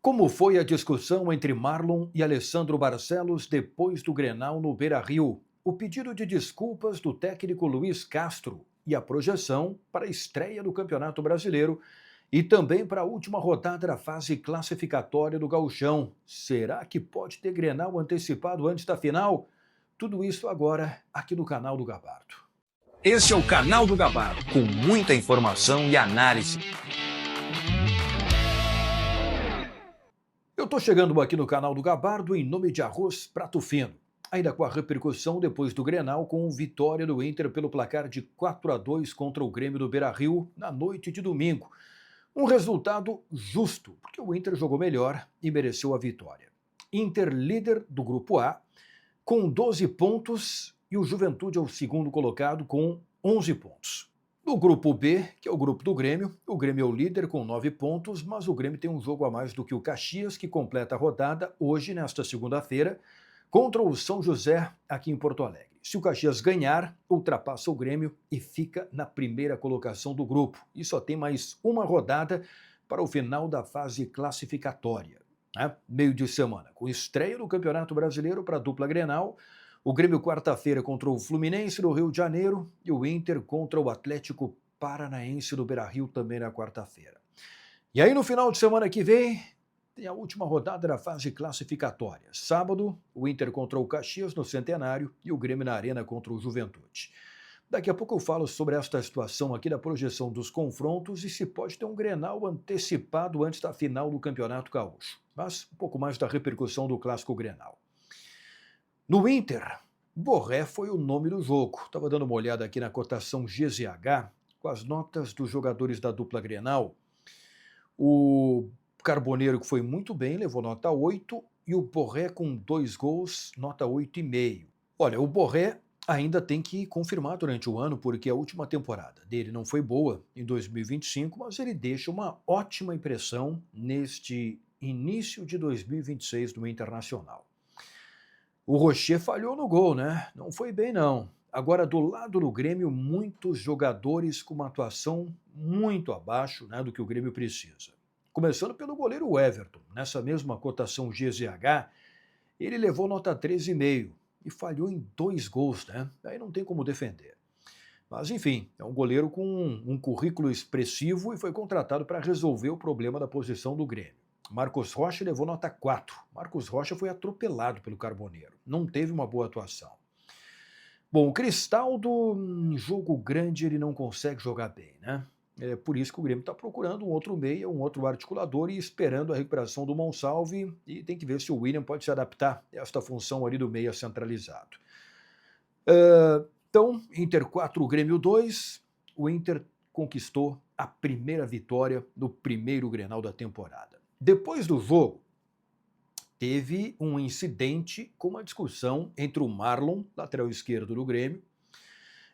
Como foi a discussão entre Marlon e Alessandro Barcelos depois do Grenal no Beira-Rio? O pedido de desculpas do técnico Luiz Castro e a projeção para a estreia do Campeonato Brasileiro e também para a última rodada da fase classificatória do Gauchão. Será que pode ter Grenal antecipado antes da final? Tudo isso agora aqui no canal do Gabardo. Esse é o canal do Gabardo, com muita informação e análise. Eu estou chegando aqui no canal do Gabardo em nome de Arroz Prato Fino. Ainda com a repercussão depois do Grenal com vitória do Inter pelo placar de 4-2 contra o Grêmio do Beira-Rio na noite de domingo. Um resultado justo, porque o Inter jogou melhor e mereceu a vitória. Inter líder do Grupo A, com 12 pontos, e o Juventude é o segundo colocado com 11 pontos. No Grupo B, que é o grupo do Grêmio, o Grêmio é o líder com 9 pontos, mas o Grêmio tem um jogo a mais do que o Caxias, que completa a rodada hoje, nesta segunda-feira, contra o São José, aqui em Porto Alegre. Se o Caxias ganhar, ultrapassa o Grêmio e fica na primeira colocação do grupo. E só tem mais uma rodada para o final da fase classificatória. Meio de semana, com estreia do Campeonato Brasileiro para a dupla Grenal, o Grêmio quarta-feira contra o Fluminense do Rio de Janeiro e o Inter contra o Atlético Paranaense do Beira-Rio também na quarta-feira. E aí no final de semana que vem tem a última rodada da fase classificatória. Sábado, o Inter contra o Caxias no Centenário e o Grêmio na Arena contra o Juventude. Daqui a pouco eu falo sobre esta situação aqui da projeção dos confrontos e se pode ter um Grenal antecipado antes da final do Campeonato Gaúcho. Mas um pouco mais da repercussão do Clássico Grenal. No Inter, Borré foi o nome do jogo. Estava dando uma olhada aqui na cotação GZH, com as notas dos jogadores da dupla Grenal. O Carboneiro, que foi muito bem, levou nota 8, e o Borré com 2 gols, nota 8,5. Olha, o Borré ainda tem que confirmar durante o ano, porque a última temporada dele não foi boa em 2025, mas ele deixa uma ótima impressão neste início de 2026 do Internacional. O Rocher falhou no gol, né? Não foi bem, não. Agora, do lado do Grêmio, muitos jogadores com uma atuação muito abaixo, né, do que o Grêmio precisa. Começando pelo goleiro Everton. Nessa mesma cotação GZH, ele levou nota 13,5 e falhou em 2 gols, né? Aí não tem como defender. Mas, enfim, é um goleiro com um currículo expressivo e foi contratado para resolver o problema da posição do Grêmio. Marcos Rocha levou nota 4. Marcos Rocha foi atropelado pelo Carboneiro. Não teve uma boa atuação. Bom, o Cristaldo, em jogo grande, ele não consegue jogar bem, né? É por isso que o Grêmio está procurando um outro meia, um outro articulador e esperando a recuperação do Monsalve, e tem que ver se o William pode se adaptar a esta função ali do meia centralizado. Então, Inter 4, Grêmio 2, o Inter conquistou a primeira vitória no primeiro Grenal da temporada. Depois do jogo, teve um incidente com uma discussão entre o Marlon, lateral esquerdo do Grêmio,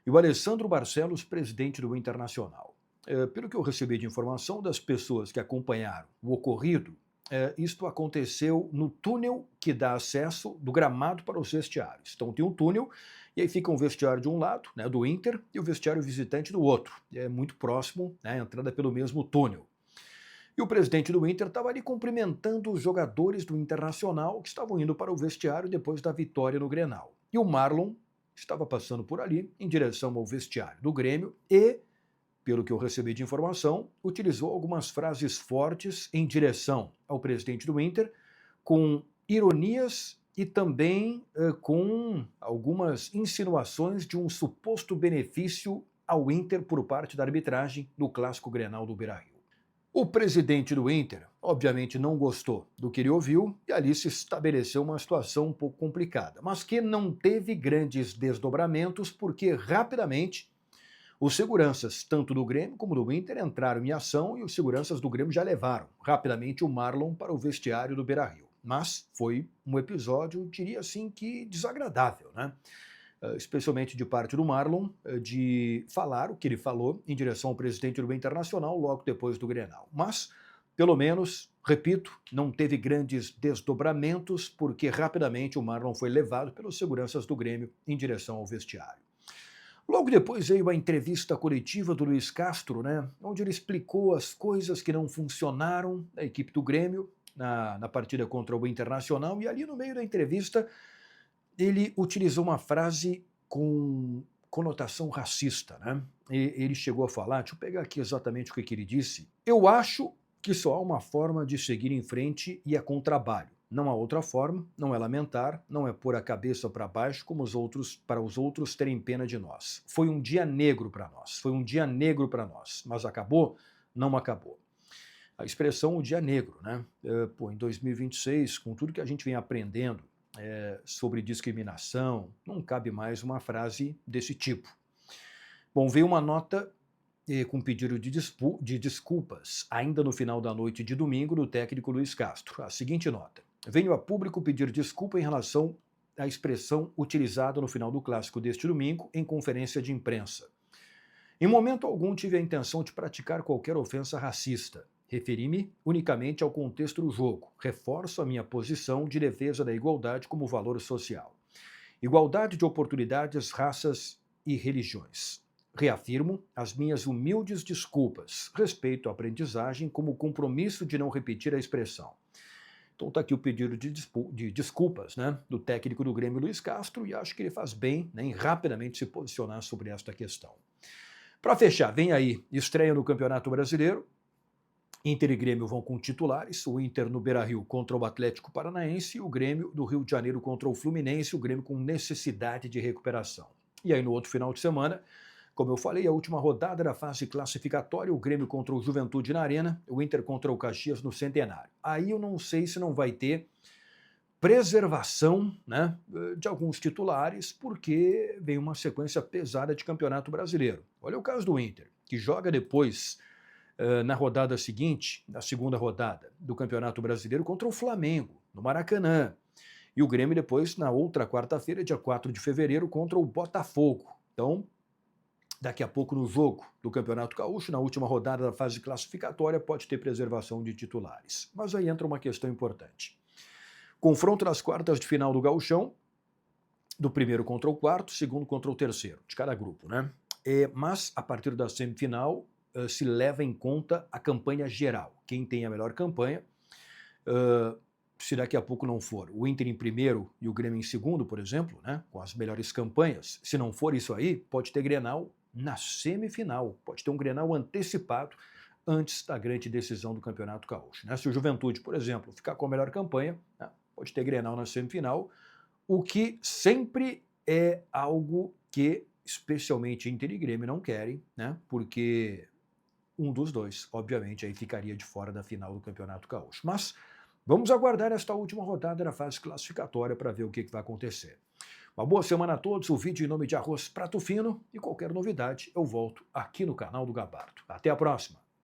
e o Alessandro Barcelos, presidente do Internacional. Pelo que eu recebi de informação das pessoas que acompanharam o ocorrido, isto aconteceu no túnel que dá acesso do gramado para os vestiários. Então tem um túnel e aí fica um vestiário de um lado, né, do Inter, e o vestiário visitante do outro. É muito próximo, né, a entrada pelo mesmo túnel. E o presidente do Inter estava ali cumprimentando os jogadores do Internacional que estavam indo para o vestiário depois da vitória no Grenal. E o Marlon estava passando por ali em direção ao vestiário do Grêmio e, pelo que eu recebi de informação, utilizou algumas frases fortes em direção ao presidente do Inter, com ironias e também com algumas insinuações de um suposto benefício ao Inter por parte da arbitragem do Clássico Grenal do Beira-Rio. O presidente do Inter, obviamente, não gostou do que ele ouviu e ali se estabeleceu uma situação um pouco complicada, mas que não teve grandes desdobramentos porque rapidamente os seguranças, tanto do Grêmio como do Inter, entraram em ação e os seguranças do Grêmio já levaram rapidamente o Marlon para o vestiário do Beira-Rio. Mas foi um episódio, diria assim, que desagradável, né? Especialmente de parte do Marlon, de falar o que ele falou em direção ao presidente do Internacional logo depois do Grenal. Mas, pelo menos, repito, não teve grandes desdobramentos porque rapidamente o Marlon foi levado pelos seguranças do Grêmio em direção ao vestiário. Logo depois veio a entrevista coletiva do Luiz Castro, né, onde ele explicou as coisas que não funcionaram na equipe do Grêmio, na partida contra o Internacional, e ali no meio da entrevista ele utilizou uma frase com conotação racista, né? Ele chegou a falar, deixa eu pegar aqui exatamente o que ele disse: eu acho que só há uma forma de seguir em frente e é com trabalho. Não há outra forma, não é lamentar, não é pôr a cabeça para baixo como para os outros terem pena de nós. Foi um dia negro para nós, foi um dia negro para nós, mas acabou? Não acabou. A expressão o dia negro, né? Em 2026, com tudo que a gente vem aprendendo sobre discriminação, não cabe mais uma frase desse tipo. Bom, veio uma nota com pedido de desculpas, ainda no final da noite de domingo, do técnico Luiz Castro. A seguinte nota: venho a público pedir desculpa em relação à expressão utilizada no final do clássico deste domingo em conferência de imprensa. Em momento algum tive a intenção de praticar qualquer ofensa racista. Referi-me unicamente ao contexto do jogo. Reforço a minha posição de defesa da igualdade como valor social. Igualdade de oportunidades, raças e religiões. Reafirmo as minhas humildes desculpas. Respeito à aprendizagem como compromisso de não repetir a expressão. Então está aqui o pedido de desculpas, né, do técnico do Grêmio, Luiz Castro, e acho que ele faz bem, né, em rapidamente se posicionar sobre esta questão. Para fechar, vem aí estreia no Campeonato Brasileiro. Inter e Grêmio vão com titulares, o Inter no Beira-Rio contra o Atlético Paranaense e o Grêmio do Rio de Janeiro contra o Fluminense, o Grêmio com necessidade de recuperação. E aí no outro final de semana, como eu falei, a última rodada da fase classificatória, o Grêmio contra o Juventude na Arena, o Inter contra o Caxias no Centenário. Aí eu não sei se não vai ter preservação, né, de alguns titulares, porque vem uma sequência pesada de Campeonato Brasileiro. Olha o caso do Inter, que joga depois, na rodada seguinte, na segunda rodada do Campeonato Brasileiro, contra o Flamengo, no Maracanã. E o Grêmio depois, na outra quarta-feira, dia 4 de fevereiro, contra o Botafogo. Então, daqui a pouco no jogo do Campeonato Gaúcho, na última rodada da fase classificatória, pode ter preservação de titulares. Mas aí entra uma questão importante. Confronto nas quartas de final do Gauchão, do primeiro contra o quarto, segundo contra o terceiro, de cada grupo, né? Mas, a partir da semifinal, se leva em conta a campanha geral. Quem tem a melhor campanha, se daqui a pouco não for o Inter em primeiro e o Grêmio em segundo, por exemplo, né, com as melhores campanhas, se não for isso aí, pode ter Grenal na semifinal, pode ter um Grenal antecipado antes da grande decisão do Campeonato Gaúcho, né? Se o Juventude, por exemplo, ficar com a melhor campanha, né, pode ter Grenal na semifinal, o que sempre é algo que, especialmente Inter e Grêmio, não querem, né? Porque um dos dois, obviamente, aí ficaria de fora da final do Campeonato Gaúcho. Mas vamos aguardar esta última rodada da fase classificatória para ver o que vai acontecer. Uma boa semana a todos, o vídeo em nome de Arroz Prato Fino, e qualquer novidade eu volto aqui no canal do Gabardo. Até a próxima!